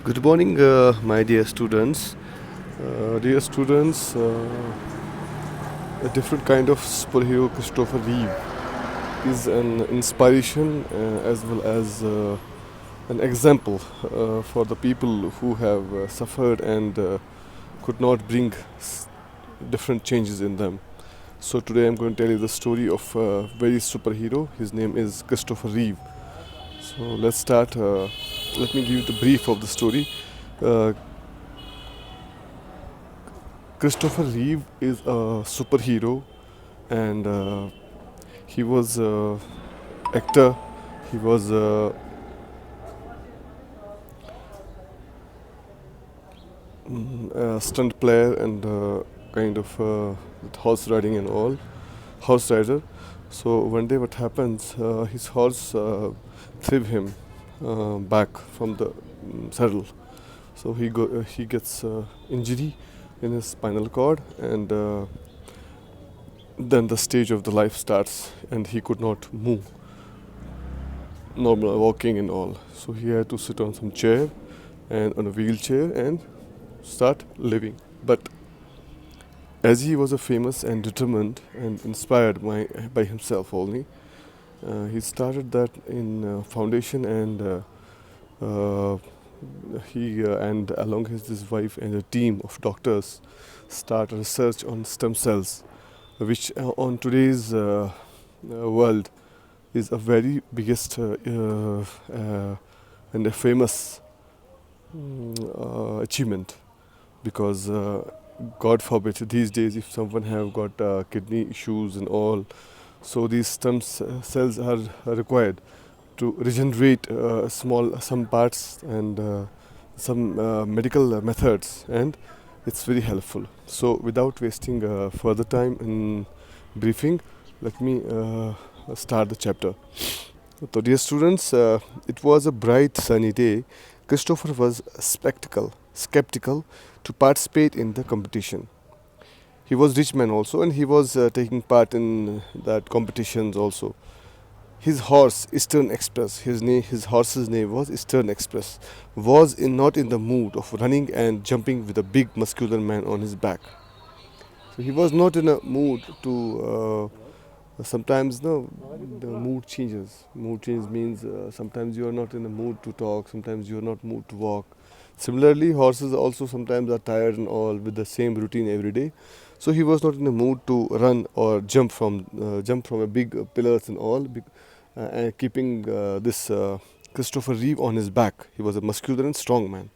Good morning, my dear students. A different kind of superhero, Christopher Reeve, is an inspiration as well as an example for the people who have suffered and could not bring different changes in them. So today I'm going to tell you the story of a very superhero. His name is Christopher Reeve. So let's start. Let me give you the brief of the story. Uh, Christopher Reeve is a superhero, and he was a actor. He was a stunt player and kind of with horse riding and all, horse rider. So one day, what happens? His horse threw him back from the saddle. So he gets injury in his spinal cord, and then the stage of the life starts, and he could not move, normal walking and all. So he had to sit on some chair and on a wheelchair and start living. But as he was a famous and determined and inspired by himself only, he started that in foundation, and uh, he and along with his wife and a team of doctors start research on stem cells, which on today's world is a very biggest and a famous achievement, because God forbid these days if someone have got kidney issues and all, so these cells are required to regenerate small some parts and some medical methods, and it's very helpful. So without wasting further time in briefing, let me start the chapter. So dear students, it was a bright sunny day. Christopher was skeptical to participate in the competition. He was rich man also, and he was taking part in that competitions also. His horse, Eastern Express, his horse's name was Eastern Express, was not in the mood of running and jumping with a big muscular man on his back. So he was not in a mood to. Sometimes no, the mood changes. Mood change means sometimes you are not in the mood to talk. Sometimes you are not mood to walk. Similarly, horses also sometimes are tired and all with the same routine every day. So he was not in the mood to run or jump from a big pillars and all, and keeping this Christopher Reeve on his back. He was a muscular and strong man.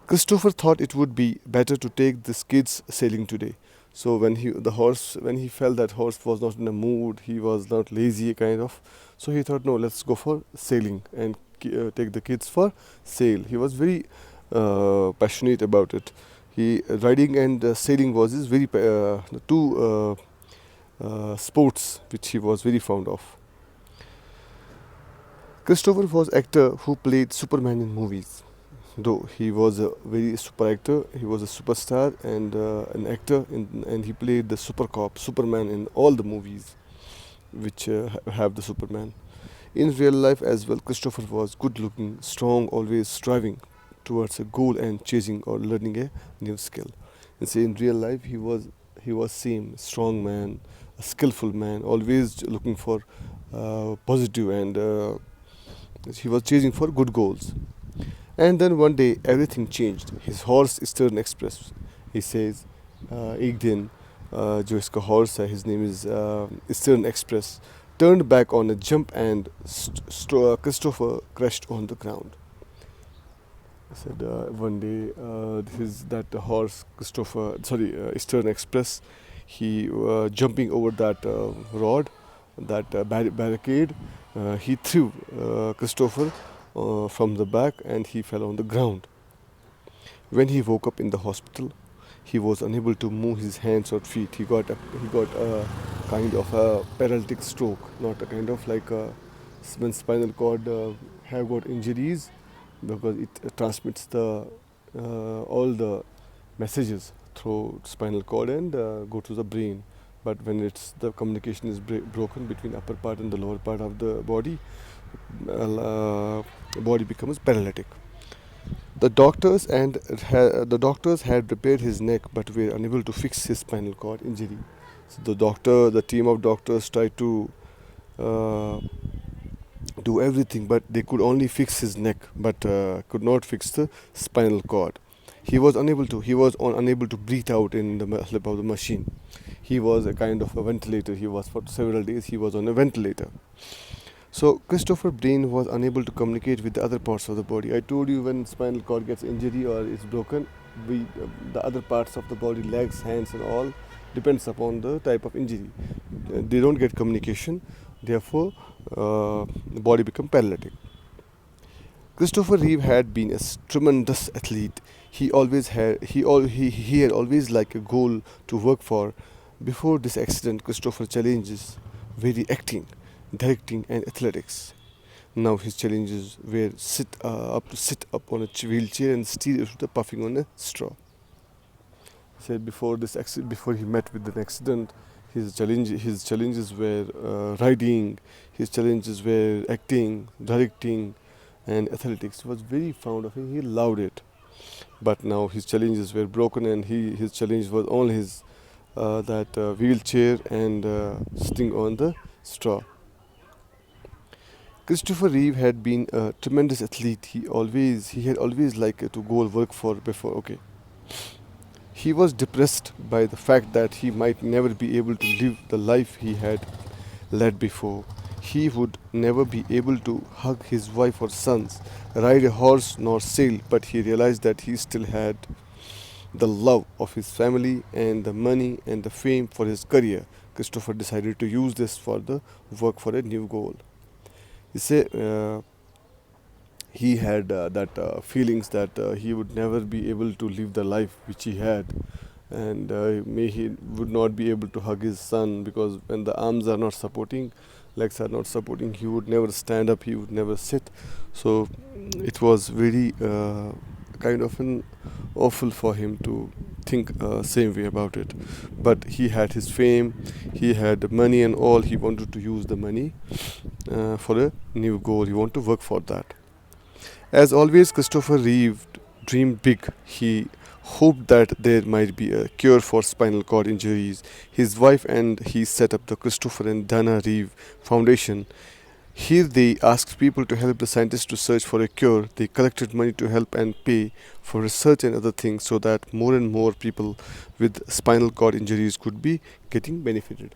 Christopher thought it would be better to take the kids sailing today. So when he felt that horse was not in a mood, he was not lazy kind of. So he thought, no, let's go for sailing and take the kids for sail. He was very passionate about it. He riding and sailing was his very the two sports which he was very fond of. Christopher was actor who played Superman in movies. Though he was a very super actor, he was a superstar and an actor, and he played the super cop, Superman in all the movies which have the Superman. In real life as well, Christopher was good looking, strong, always striving towards a goal and chasing or learning a new skill. And say in real life, he was same strong man, a skillful man, always looking for positive, and he was chasing for good goals. And then one day everything changed. His horse Eastern Express, he says, एक दिन जो इसका horse है, his name is Eastern Express, turned back on a jump, and Christopher crashed on the ground. I said one day that horse Eastern Express, he jumping over that rod, that barricade, he threw Christopher from the back, and he fell on the ground. When he woke up in the hospital, he was unable to move his hands or feet. He got a kind of a paralytic stroke, not a kind of like when spinal cord have got injuries, because it transmits the all the messages through spinal cord and go to the brain. But when it's the communication is broken between upper part and the lower part of the body, body becomes paralytic. The doctors had repaired his neck, but were unable to fix his spinal cord injury. So the team of doctors tried to uh, do everything, but they could only fix his neck, but could not fix the spinal cord. He was unable to breathe out in the slip of the machine. He was a kind of a ventilator. He was for several days. He was on a ventilator. So Christopher Brain was unable to communicate with the other parts of the body. I told you when spinal cord gets injury or is broken, the other parts of the body, legs, hands, and all, depends upon the type of injury. They don't get communication, therefore, the body become paralytic. Christopher Reeve had been a tremendous athlete. He had always like a goal to work for. Before this accident, Christopher challenges very acting, directing, and athletics. Now his challenges were sit up on a wheelchair and steer the puffing on a straw. He said before he met with an accident, his challenges were riding, his challenges were acting, directing, and athletics. He was very fond of it. He loved it. But now his challenges were broken, and his challenge was only his that wheelchair and sitting on the straw. Christopher Reeve had been a tremendous athlete. He had always liked to go work for before. Okay, he was depressed by the fact that he might never be able to live the life he had led before. He would never be able to hug his wife or sons, ride a horse, nor sail, but he realized that he still had the love of his family and the money and the fame for his career. Christopher decided to use this for the work for a new goal. He said he had that feelings that he would never be able to live the life which he had, and may he would not be able to hug his son, because when the arms are not supporting, legs are not supporting, he would never stand up, he would never sit. So it was very kind of an awful for him to think same way about it. But he had his fame, he had money and all. He wanted to use the money for a new goal. He wanted to work for that. As always, Christopher Reeve dreamed big. He hoped that there might be a cure for spinal cord injuries. His wife and he set up the Christopher and Dana Reeve Foundation. Here they asked people to help the scientists to search for a cure. They collected money to help and pay for research and other things, so that more and more people with spinal cord injuries could be getting benefited.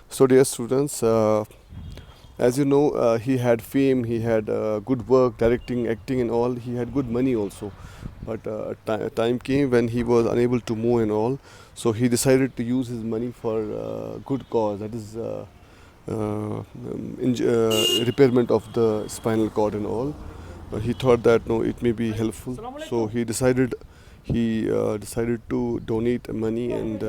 So dear students, as you know, he had fame, he had good work, directing, acting, and all. He had good money also. But a time came when he was unable to move and all. So he decided to use his money for good cause. That is repairment of the spinal cord and all. He thought that no, it may be helpful. So he decided to donate money and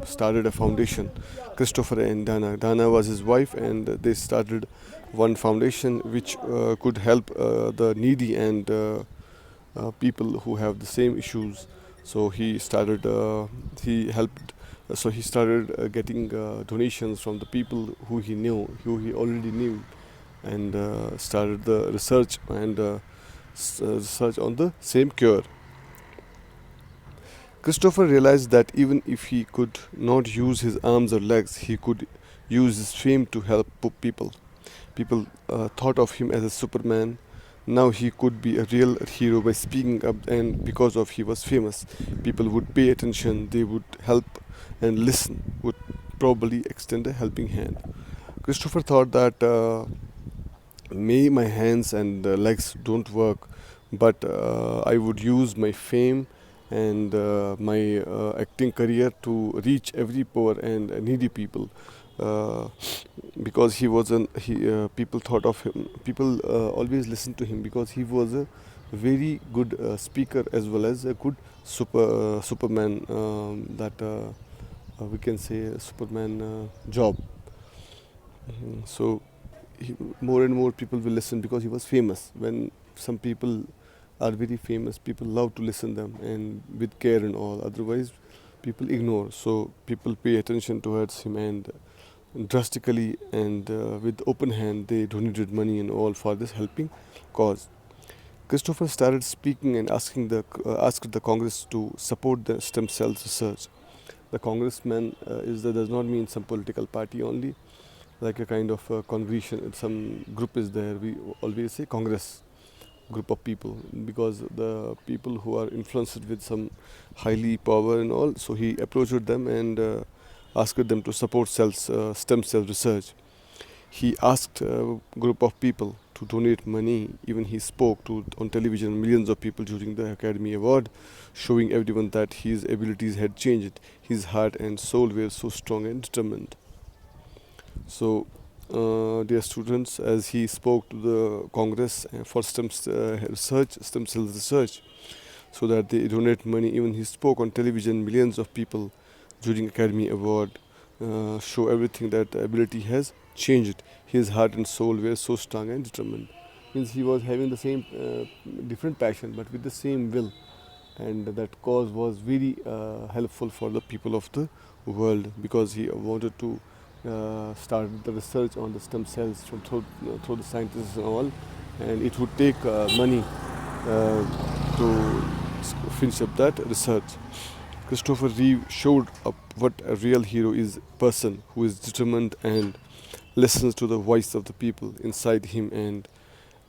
started a foundation. Christopher and Dana. Dana was his wife, and they started one foundation which could help the needy and people who have the same issues. So he helped. So he started getting donations from the people who he already knew, and started the research and research on the same cure. Christopher realized that even if he could not use his arms or legs, he could use his fame to help people. People thought of him as a Superman. Now he could be a real hero by speaking up, and because of he was famous, people would pay attention, they would help and listen, would probably extend a helping hand. Christopher thought that may my hands and legs don't work, but I would use my fame and my acting career to reach every poor and needy people. Uh, because he was an he people thought of him, people always listened to him because he was a very good speaker as well as a good superman, that we can say a superman job. So more and more people will listen because he was famous. When some people are very famous, people love to listen them and with care and all. Otherwise, people ignore. So people pay attention towards him, and drastically and with open hand they donated money and all for this helping cause. Christopher started speaking and asked the Congress to support the stem cells research. The congressman does not mean some political party only, like a kind of congregation. Some group is there. We always say Congress group of people because the people who are influenced with some highly power and all. So he approached them and asked them to support stem cell research. He asked a group of people to donate money. Even he spoke to on television millions of people during the Academy Award, showing everyone that his abilities had changed. His heart and soul were so strong and determined. So, dear students, as he spoke to the Congress for stem cell research, so that they donate money. Even he spoke on television, millions of people during Academy Award, show everything that ability has changed. His heart and soul were so strong and determined. Means he was having the same different passion, but with the same will, and that cause was very helpful for the people of the world because he wanted to start the research on the stem cells through the scientists and all, and it would take money to finish up that research. Christopher Reeve showed up what a real hero is: a person who is determined and listens to the voice of the people inside him and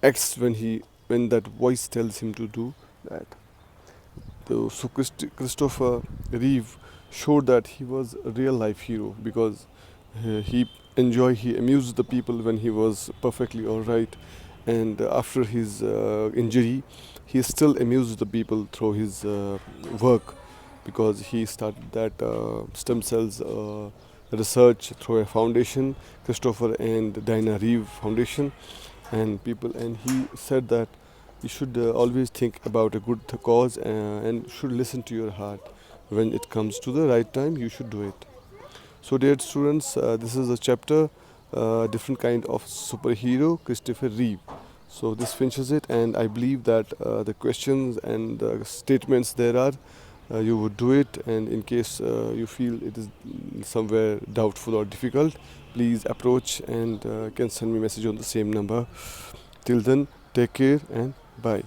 acts when that voice tells him to do that. So Christopher Reeve showed that he was a real life hero because he amused the people when he was perfectly all right, and after his injury, he still amused the people through his work because he started that stem cells research through a foundation, Christopher and Diana Reeve Foundation, and he said that you should always think about a good cause and should listen to your heart. When it comes to the right time, you should do it. So, dear students, this is a chapter, different kind of superhero, Christopher Reeve. So this finishes it, and I believe that the questions and the statements there are, you would do it. And in case you feel it is somewhere doubtful or difficult, please approach and can send me message on the same number. Till then, take care and bye.